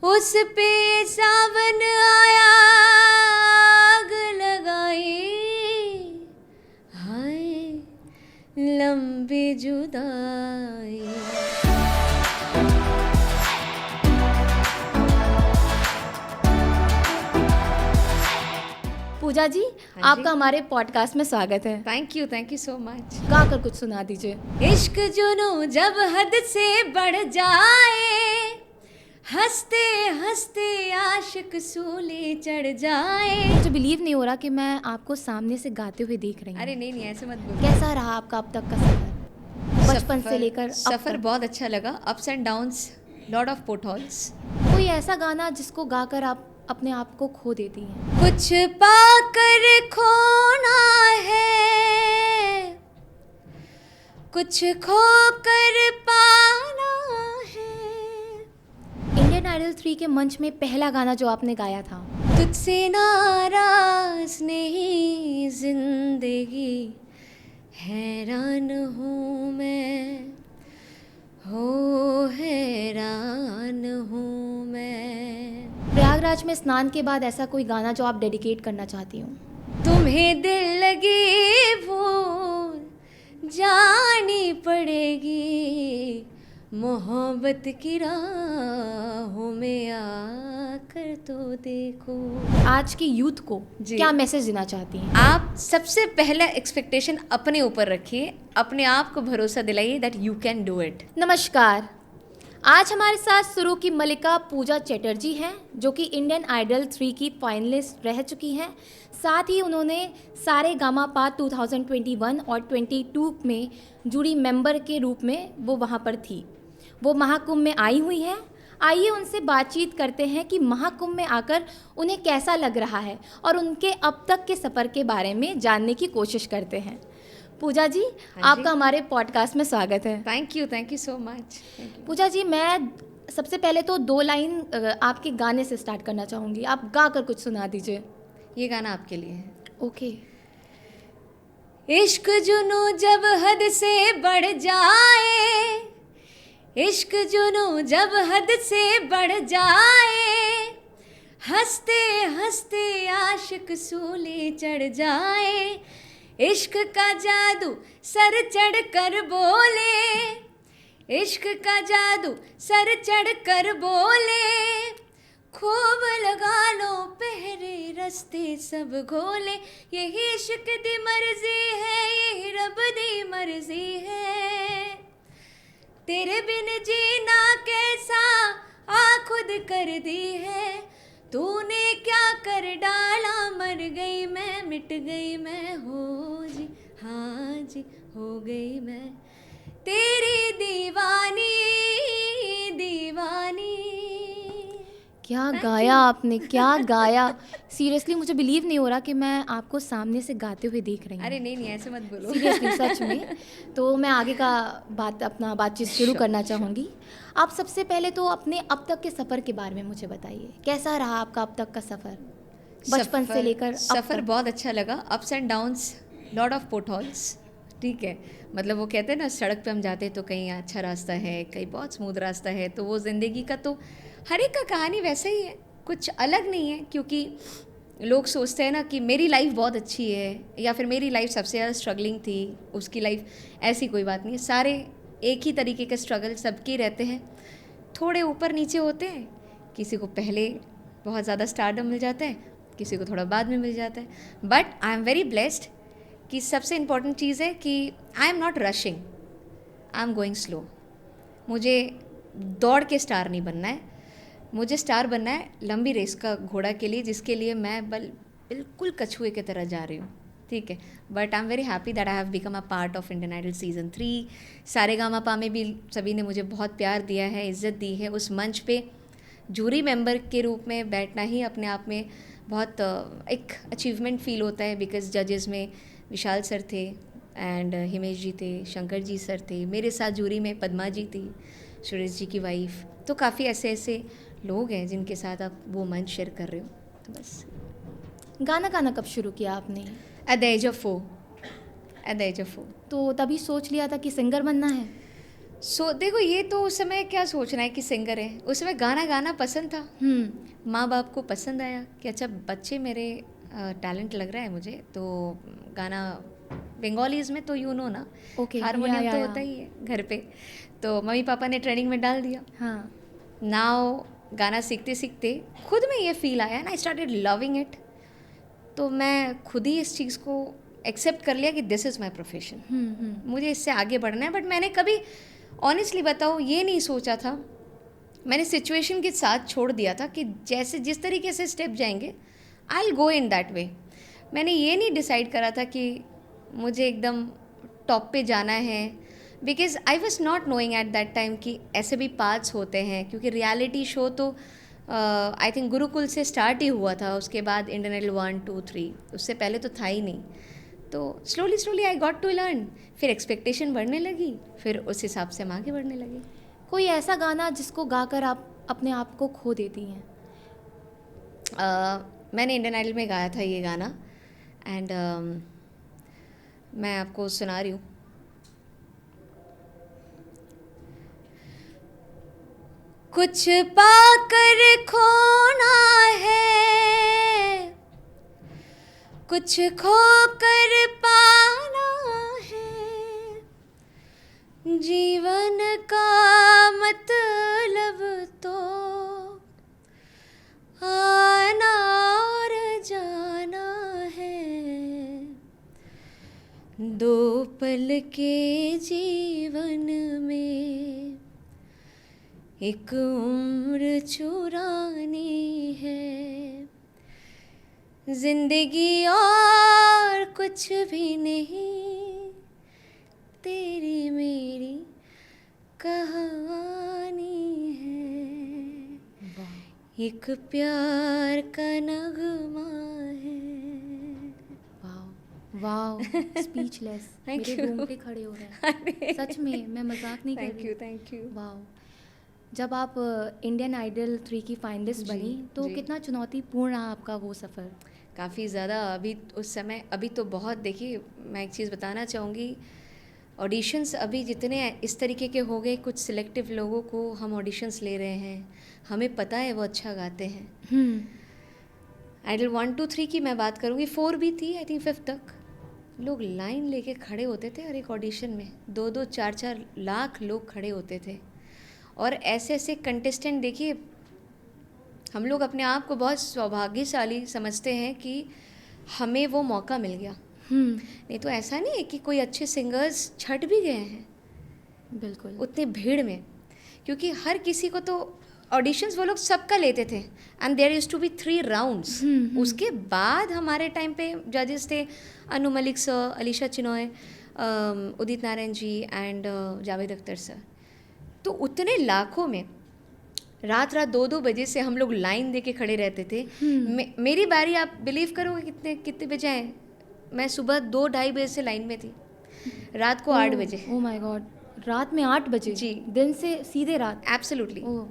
उस पे सावन आया आग लगाई, हाय लंबी जुदाई। पूजा जी, आपका हमारे पॉडकास्ट में स्वागत है। Thank you so much. गा कर कुछ सुना दीजिए। इश्क जुनूं जब हद से बढ़ जाए, हंसते हंसते आशिक सूली चढ़ जाए। मुझे बिलीव नहीं हो रहा कि मैं आपको सामने से गाते हुए देख रही हूँ। अरे नहीं ऐसे मत बोलो। कैसा रहा आपका अब तक का सफर, बचपन से लेकर अब सफर तक? बहुत अच्छा लगा, ups and downs, lot of potholes. कोई ऐसा गाना जिसको गाकर आप अपने आप को खो देती हैं? कुछ पाकर खोना है, कुछ खोकर पाना है। इंडियन आइडल 3 के मंच में पहला गाना जो आपने गाया था, तुझसे नाराज नहीं जिंदगी, हैरान हूँ मैं, हो हैरान हूँ मैं। प्रयागराज में स्नान के बाद ऐसा कोई गाना जो आप डेडिकेट करना चाहती हूँ? तुम्हें दिल लगी भूल जानी पड़ेगी, मोहब्बत की राहों में आकर तो देखो। आज की यूथ को जी। क्या मैसेज देना चाहती हैं? आप सबसे पहला एक्सपेक्टेशन अपने ऊपर रखिए, अपने आप को भरोसा दिलाइए that you can do it. नमस्कार, आज हमारे साथ सुरु की मलिका पूजा चैटर्जी हैं, जो कि इंडियन आइडल 3 की फाइनलिस्ट रह चुकी हैं। साथ ही उन्होंने सारे गामा पा 2021 और 22 में जूरी मेंबर के रूप में वो वहाँ पर थी। वो महाकुंभ में आई हुई हैं। आइए उनसे बातचीत करते हैं कि महाकुंभ में आकर उन्हें कैसा लग रहा है और उनके अब तक के सफ़र के बारे में जानने की कोशिश करते हैं। पूजा जी, आपका हमारे पॉडकास्ट में स्वागत है। Thank you so much. Pooja ji, मैं सबसे पहले तो 2 लाइन आपके गाने से स्टार्ट करना चाहूँगी। आप गा कर कुछ सुना दीजिए। ये गाना आपके लिए है। ओके। इश्क जुनूं जब हद से बढ़ जाए, इश्क जुनूं जब हद से बढ़ जाए, हंसते हंसते आशिक सूली चढ़ जाए। इश्क का जादू सर चढ़ कर बोले, इश्क का जादू सर चढ़ कर बोले, खूब लगा लो पहरे रस्ते सब घोले। यही इश्क दी मर्जी है, यही रब दी मर्जी है, तेरे बिन जीना कैसा आ खुद कर दी है। तूने क्या कर डाला, मर गई मैं मिट गई मैं, हो जी हाँ जी हो गई मैं तेरी दीवानी दीवानी। क्या गाया आपने, क्या गाया। सीरियसली मुझे बिलीव नहीं हो रहा कि मैं आपको सामने से गाते हुए देख रही हूँ। अरे नहीं ऐसे मत बोलो। सीरियसली, सच में। तो मैं आगे का बातचीत शुरू करना चाहूँगी। आप सबसे पहले तो अपने अब तक के सफ़र के बारे में मुझे बताइए। कैसा रहा आपका अब तक का सफ़र, बचपन से लेकर अब सफ़र तक? बहुत अच्छा लगा, ups and downs, lot of potholes. ठीक है, मतलब वो कहते हैं ना, सड़क पे हम जाते हैं तो कहीं अच्छा रास्ता है, कहीं बहुत स्मूथ रास्ता है। तो वो ज़िंदगी का तो हर एक का कहानी वैसा ही है, कुछ अलग नहीं है। क्योंकि लोग सोचते हैं ना कि मेरी लाइफ बहुत अच्छी है या फिर मेरी लाइफ सबसे ज़्यादा स्ट्रगलिंग थी, उसकी लाइफ, ऐसी कोई बात नहीं है। सारे एक ही तरीके के स्ट्रगल सबके रहते हैं, थोड़े ऊपर नीचे होते हैं। किसी को पहले बहुत ज़्यादा स्टारडम मिल जाता है, किसी को थोड़ा बाद में मिल जाता है। But I am very blessed कि सबसे इम्पॉर्टेंट चीज़ है कि I am not rushing, I am going slow. मुझे दौड़ के स्टार नहीं बनना है, मुझे स्टार बनना है लंबी रेस का घोड़ा के लिए, जिसके लिए मैं बिल्कुल कछुए की तरह जा रही हूँ। ठीक है, but I am very happy that I have become a part of Indian Idol season 3। Sa Re Ga Ma Pa में भी सभी ने मुझे बहुत प्यार दिया है, इज़्ज़त दी है। उस मंच पे जूरी मेंबर के रूप में बैठना ही अपने आप में बहुत एक अचीवमेंट फील होता है। बिकॉज जजेस में विशाल सर थे एंड हिमेश जी थे, शंकर जी सर थे, मेरे साथ जूरी में पद्मा जी थी, सुरेश जी की वाइफ। तो काफ़ी ऐसे लोग हैं जिनके साथ आप वो मंच शेयर कर रहे हो। तो बस। गाना कब शुरू किया आपने? At the age of 4। तो तभी सोच लिया था कि सिंगर बनना है? सो देखो, ये तो उस समय क्या सोचना है कि सिंगर है, उस समय गाना गाना पसंद था, माँ बाप को पसंद आया कि अच्छा बच्चे मेरे टैलेंट लग रहा है मुझे, तो गाना बंगालीज में तो यू नो ना, ओके, हारमोनियम तो या होता ही है घर पे, तो मम्मी पापा ने ट्रेनिंग में डाल दिया। हाँ। नाउ गाना सीखते सीखते खुद में ये फील आया ना, आई स्टार्टेड लविंग इट, तो मैं खुद ही इस चीज़ को एक्सेप्ट कर लिया कि दिस इज़ माई प्रोफेशन, मुझे इससे आगे बढ़ना है। बट मैंने कभी ऑनेस्टली बताओ ये नहीं सोचा था, मैंने सिचुएशन के साथ छोड़ दिया था कि जैसे जिस तरीके से स्टेप जाएंगे I will go in that way. मैंने ये नहीं डिसाइड करा था कि मुझे एकदम टॉप पे जाना है, because I was not knowing at that time कि ऐसे भी पार्ट्स होते हैं, क्योंकि रियलिटी शो तो आई थिंक गुरुकुल से स्टार्ट ही हुआ था, उसके बाद इंडियन आइडल 1 2 3, उससे पहले तो था ही नहीं। तो slowly slowly I got to learn, फिर एक्सपेक्टेशन बढ़ने लगी, फिर उस हिसाब से हम आगे बढ़ने लगे। कोई ऐसा गाना जिसको गाकर आप अपने आप को खो देती हैं? मैंने इंडियन आइडल में गाया था ये गाना, एंड मैं आपको सुना रही हूँ। कुछ पाकर खोना है, कुछ खोकर पाना है, जीवन का मतलब तो आना और जाना है, दो पल के जीवन में एक उम्र चुरानी है, जिंदगी और कुछ भी नहीं, तेरी मेरी कहानी है, एक प्यार का नगमा है। वाओ, स्पीचलेस, Thank मेरे you. रोंगटे खड़े हो रहे हैं। सच में, मैं मजाक नहीं कर थैंक रही। You, thank you. वाओ। जब आप इंडियन आइडल 3 की फाइनलिस्ट जी, बनी तो जी। कितना चुनौतीपूर्ण रहा आपका वो सफ़र? काफ़ी ज़्यादा, अभी उस समय, अभी तो बहुत, देखिए मैं एक चीज़ बताना चाहूँगी, ऑडिशंस अभी जितने इस तरीके के हो गए, कुछ सिलेक्टिव लोगों को हम ऑडिशंस ले रहे हैं, हमें पता है वो अच्छा गाते हैं। आइडल 1 2 3 की मैं बात करूँगी, 4 भी थी आई थिंक, 5 तक लोग लाइन लेके खड़े होते थे, और एक ऑडिशन में 2-2 4-4 लाख लोग खड़े होते थे, और ऐसे ऐसे कंटेस्टेंट, देखिए हम लोग अपने आप को बहुत सौभाग्यशाली समझते हैं कि हमें वो मौका मिल गया। नहीं तो ऐसा नहीं है कि कोई अच्छे सिंगर्स छट भी गए हैं बिल्कुल। उतनी भीड़ में, क्योंकि हर किसी को तो ऑडिशंस वो लोग सबका लेते थे, and there used to be 3 rounds. उसके बाद हमारे टाइम पे जजेस थे Anu Malik sir, Alisha Chinoy, Udit Narayan ji and Javed Akhtar sir. तो उतने लाखों में रात 2-2 बजे से हम लोग लाइन दे के खड़े रहते थे। मेरी बारी, आप बिलीव करोगे कितने बजे आए? मैं सुबह 2-2:30 बजे से लाइन में थी, रात को 8 बजे। ओह माय गॉड, रात में 8 बजे? जी। दिन से सीधे रात? एब्सोल्युटली। ओह।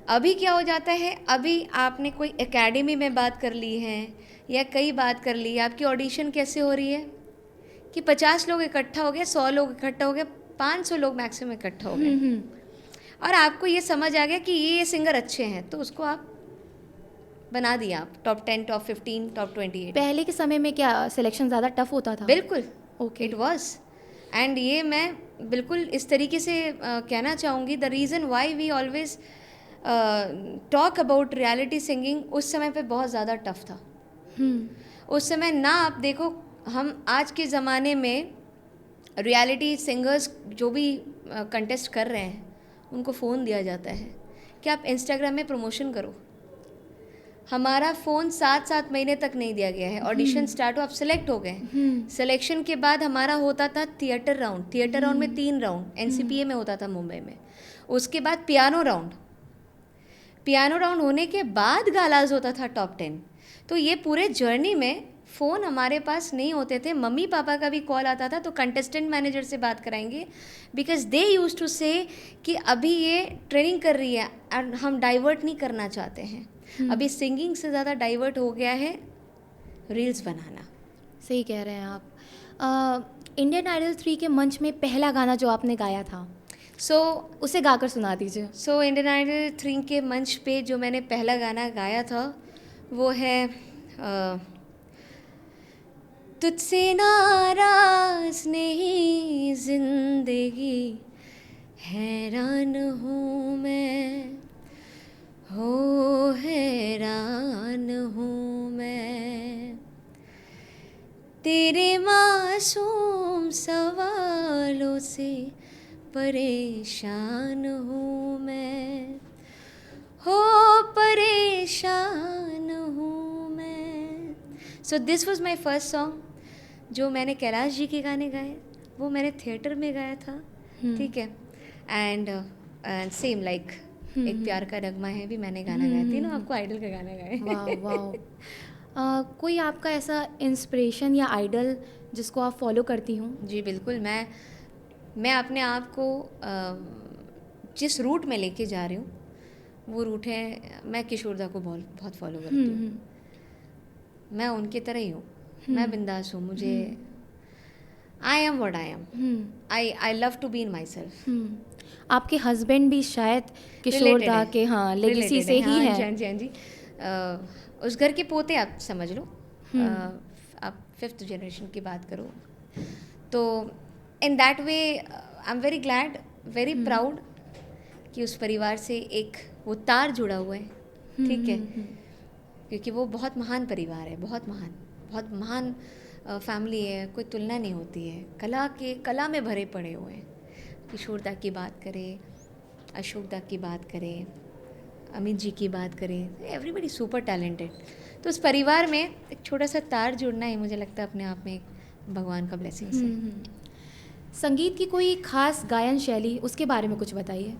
अभी क्या हो जाता है, अभी आपने कोई एकेडमी में बात कर ली है या कई बात कर ली, आपकी ऑडिशन कैसे हो रही है कि 50 लोग इकट्ठा हो गए, 100 लोग इकट्ठा हो गए, 500 लोग मैक्सिमम इकट्ठा हो गए, और आपको ये समझ आ गया कि ये सिंगर अच्छे हैं, तो उसको आप बना दिया, आप टॉप 10, टॉप 15, टॉप 28। पहले के समय में क्या सिलेक्शन ज़्यादा टफ होता था? बिल्कुल, ओके। इट वाज, एंड ये मैं बिल्कुल इस तरीके से कहना चाहूँगी, the reason why we always talk about reality singing, उस समय पे बहुत ज़्यादा टफ था। उस समय ना, आप देखो, हम आज के ज़माने में रियलिटी सिंगर्स जो भी कंटेस्ट कर रहे हैं, उनको फ़ोन दिया जाता है कि आप इंस्टाग्राम में प्रमोशन करो। हमारा फ़ोन 7-7 महीने तक नहीं दिया गया है, ऑडिशन स्टार्ट हो, आप सिलेक्ट हो गए, सिलेक्शन के बाद हमारा होता था थिएटर राउंड में 3 राउंड एनसीपीए में होता था मुंबई में, उसके बाद पियानो राउंड होने के बाद गालाज होता था टॉप 10। तो ये पूरे जर्नी में फ़ोन हमारे पास नहीं होते थे, मम्मी पापा का भी कॉल आता था तो कंटेस्टेंट मैनेजर से बात कराएंगे, बिकॉज दे यूज टू से कि अभी ये ट्रेनिंग कर रही है और हम डाइवर्ट नहीं करना चाहते हैं। अभी सिंगिंग से ज़्यादा डाइवर्ट हो गया है रील्स बनाना। सही कह रहे हैं आप। इंडियन आइडल 3 के मंच में पहला गाना जो आपने गाया था? सो उसे गाकर सुना दीजिए। सो इंडियन आइडल 3 के मंच पे जो मैंने पहला गाना गाया था वो है तुझसे नाराज नहीं जिंदगी, हैरान हूँ मैं, हो हैरान हूँ मैं, तेरे मासूम सवालों से परेशान हूँ मैं, हो परेशान हूँ मैं। So this was my first song जो मैंने कैलाश जी के गाने गाए, वो मैंने थिएटर में गाया था, ठीक है। एंड सेम लाइक एक प्यार का नगमा है भी मैंने गाना गाया, तीनों आपको आइडल का गाना गाए। वाह वाह। कोई आपका ऐसा इंस्पिरेशन या आइडल जिसको आप फॉलो करती हूँ? जी बिल्कुल, मैं अपने आप को जिस रूट में लेके जा रही हूँ वो रूट है, मैं किशोरदा को बहुत फॉलो करती हूँ। मैं उनकी तरह ही हूँ, मैं बिंदास हूँ, मुझे I am what I am, I love to be in myself. आपके हस्बैंड भी शायद किशोरदा के हाँ लेगेसी से ही है। हाँ जी हाँ जी, उस घर के पोते आप समझ लो, आप 5th जनरेशन की बात करो तो in that way I am very glad, very proud कि उस परिवार से एक वो तार जुड़ा हुआ है, ठीक है। क्योंकि वो बहुत महान परिवार है, बहुत महान फैमिली है, कोई तुलना नहीं होती है, कला में भरे पड़े हुए हैं। किशोरदा की बात करें, अशोकदा की बात करें, अमित जी की बात करें, एवरीबडी सुपर टैलेंटेड। तो उस परिवार में एक छोटा सा तार जुड़ना ही मुझे लगता है अपने आप में एक भगवान का ब्लेसिंग है। संगीत की कोई खास गायन शैली, उसके बारे में कुछ बताइए।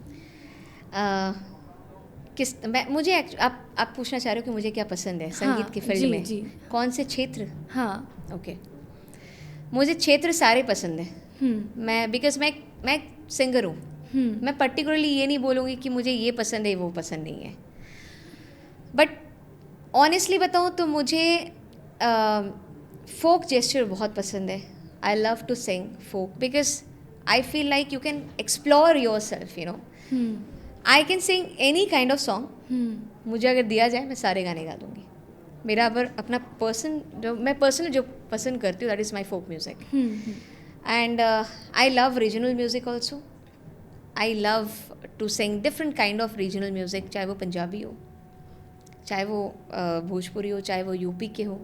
मुझे आप पूछना चाह रहे हो कि मुझे क्या पसंद है संगीत की फील्ड में? जी। कौन से क्षेत्र? हाँ ओके, मुझे क्षेत्र सारे पसंद है। मैं बिकॉज मैं सिंगर हूँ, मैं पर्टिकुलरली ये नहीं बोलूँगी कि मुझे ये पसंद है वो पसंद नहीं है। बट ऑनेस्टली बताऊँ तो मुझे फोक जेस्चर बहुत पसंद है। I love to sing folk because I feel like you can explore yourself, you know. I can sing any kind of song, मुझे अगर दिया जाए मैं सारे गाने गा दूँगी। मेरा अपना पर्सनल जो पसंद करती हूँ that is my folk music. And I love regional music also. I love to sing different kind of regional music, चाहे वो पंजाबी हो, चाहे वो भोजपुरी हो, चाहे वो यूपी के हो,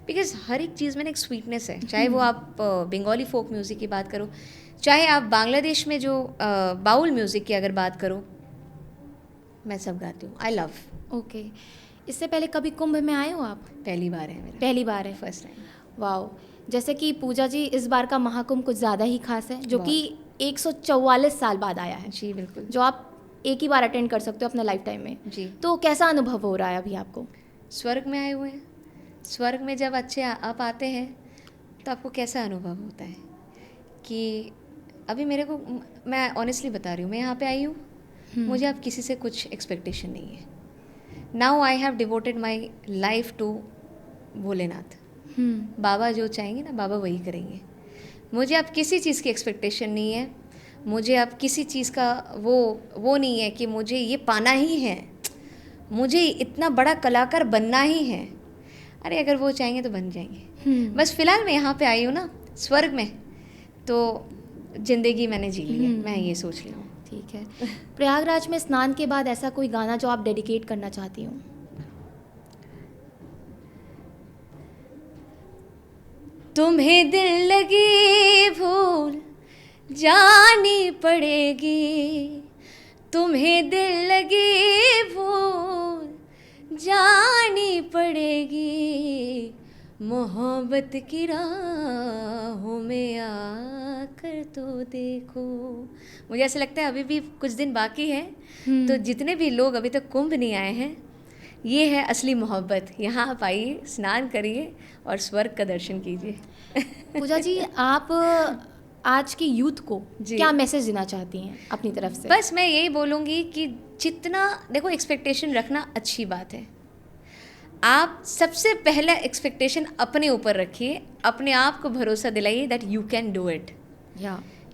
बिकॉज हर एक चीज़ में ना एक स्वीटनेस है। चाहे वो आप बंगाली फोक म्यूज़िक की बात करो, चाहे आप बांग्लादेश में जो बाउल म्यूज़िक की अगर बात करो, मैं सब गाती हूँ। I love. ओके, इससे पहले कभी कुंभ में आए हो आप? पहली बार है मेरा। पहली बार है, फर्स्ट टाइम। वाओ। जैसे कि पूजा जी, इस बार का महाकुंभ कुछ ज़्यादा ही खास है, जो कि 144 साल बाद आया है। जी बिल्कुल, जो आप एक ही बार अटेंड कर सकते हो अपने लाइफ टाइम में। जी। तो कैसा अनुभव हो रहा है अभी आपको? स्वर्ग में आए हुए हैं। स्वर्ग में जब अच्छे आप आते हैं तो आपको कैसा अनुभव होता है कि अभी मेरे को, मैं ऑनेस्टली बता रही हूँ, मैं यहाँ पे आई हूँ, मुझे अब किसी से कुछ एक्सपेक्टेशन नहीं है। Now I have devoted my life to Bholenath. Baba जो चाहेंगे ना, बाबा वही करेंगे। मुझे अब किसी चीज़ की एक्सपेक्टेशन नहीं है, मुझे अब किसी चीज़ का वो नहीं है कि मुझे ये पाना ही है, मुझे इतना बड़ा कलाकार बनना ही है। अरे अगर वो चाहेंगे तो बन जाएंगे। बस फिलहाल मैं यहाँ पे आई हूँ ना स्वर्ग में, तो ज़िंदगी मैंने जी ली है, मैं ये सोच रही हूँ। ठीक है। प्रयागराज में स्नान के बाद ऐसा कोई गाना जो आप डेडिकेट करना चाहती हूँ? तुम्हें दिल लगी भूल जानी पड़ेगी, तुम्हें दिल लगी भूल जानी पड़ेगी, मोहब्बत की राहों में आकर तो देखो। मुझे ऐसा लगता है अभी भी कुछ दिन बाकी है, तो जितने भी लोग अभी तक कुंभ नहीं आए हैं, ये है असली मोहब्बत। यहाँ आप आइए, स्नान करिए और स्वर्ग का दर्शन कीजिए। पूजा जी, आप आज की यूथ को क्या मैसेज देना चाहती हैं अपनी तरफ से? बस मैं यही बोलूँगी कि जितना देखो एक्सपेक्टेशन रखना अच्छी बात है, आप सबसे पहला एक्सपेक्टेशन अपने ऊपर रखिए, अपने आप को भरोसा दिलाइए that you can do it.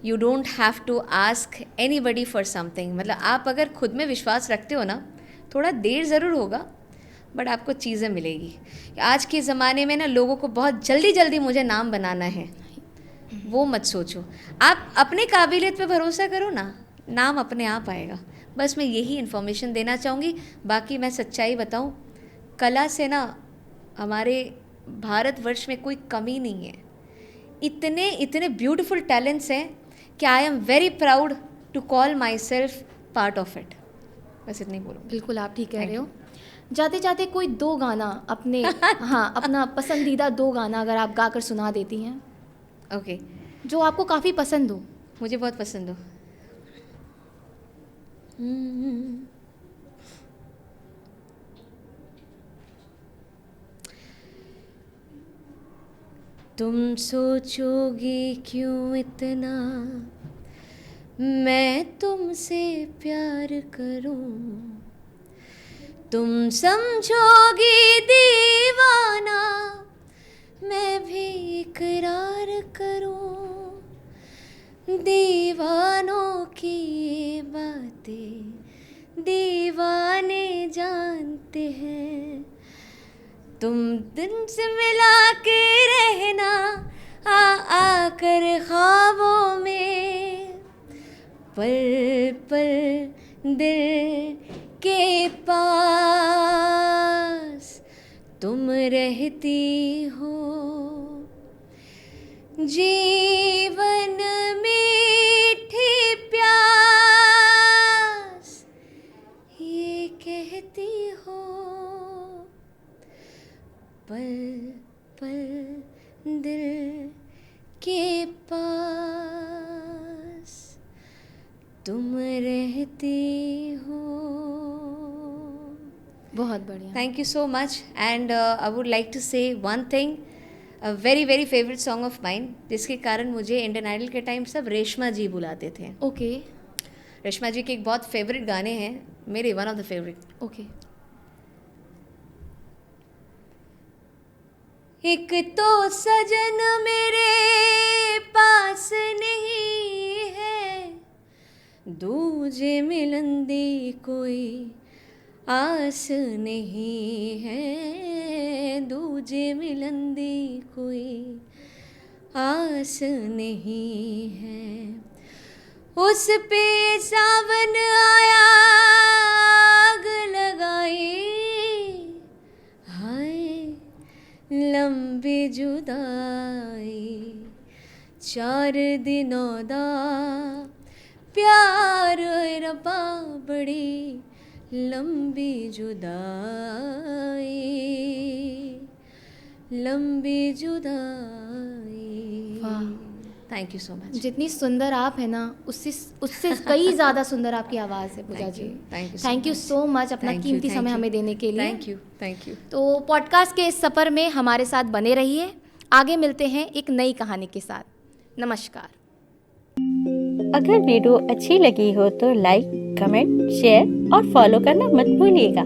You don't have to ask anybody for something. मतलब आप अगर खुद में विश्वास रखते हो ना, थोड़ा देर ज़रूर होगा बट आपको चीज़ें मिलेगी. आज के ज़माने में ना लोगों को बहुत जल्दी जल्दी मुझे नाम बनाना है, वो मत सोचो. आप अपने काबिलियत पे भरोसा करो ना, नाम अपने आप आएगा. बस मैं यही इन्फॉर्मेशन देना चाहूँगी. बाकी मैं सच्चाई बताऊँ, कला से ना हमारे भारतवर्ष में कोई कमी नहीं है. इतने इतने ब्यूटीफुल टैलेंट्स हैं कि I am very proud to call myself part of it. बस इतनी बोलूँ. बिल्कुल आप ठीक कह रहे हो. जाते जाते कोई 2 गाना अपने हाँ अपना पसंदीदा 2 गाना अगर आप गाकर सुना देती हैं. ओके. जो आपको काफ़ी पसंद हो. मुझे बहुत पसंद हो. तुम सोचोगी क्यों इतना मैं तुमसे प्यार करूं, तुम समझोगी दीवाना मैं भी इकरार करूं. दीवानों की ये बातें दीवाने जानते हैं. तुम दिन से मिला के रहना आकर ख्वाबों में, पल पल दिल के पास तुम रहती हो. जीवन मीठी प्यास ये कहती हो, पल पल दिल के पास तुम रहती हो. बहुत बढ़िया. Thank you so much. And I would like to say one thing, a very very favorite song of mine, जिसके कारण मुझे इंडियन आइडल के टाइम सब रेशमा जी बुलाते थे. ओके. रेशमा जी के एक बहुत फेवरेट गाने हैं मेरे, one of the favourite. Okay. एक तो सजन मेरे पास नहीं है, दूजे मिलन दी कोई आस नहीं है. दूजे मिलन दी कोई आस नहीं है. उस पे सावन आया आग लगाई, हाय लंबी जुदाई. 4 दिनों दा प्यार रब्बा बड़ी लंबी जुदाई, लंबी जुदाई. वाह. Thank you so much. जितनी सुंदर आप है ना, उससे कई ज़्यादा सुंदर आपकी आवाज़ है पूजा जी. थैंक यू सो मच अपना कीमती समय हमें देने के लिए. Thank you. तो पॉडकास्ट के इस सफ़र में हमारे साथ बने रहिए. आगे मिलते हैं एक नई कहानी के साथ. नमस्कार. अगर वीडियो अच्छी लगी हो तो लाइक, कमेंट, शेयर और फॉलो करना मत भूलिएगा.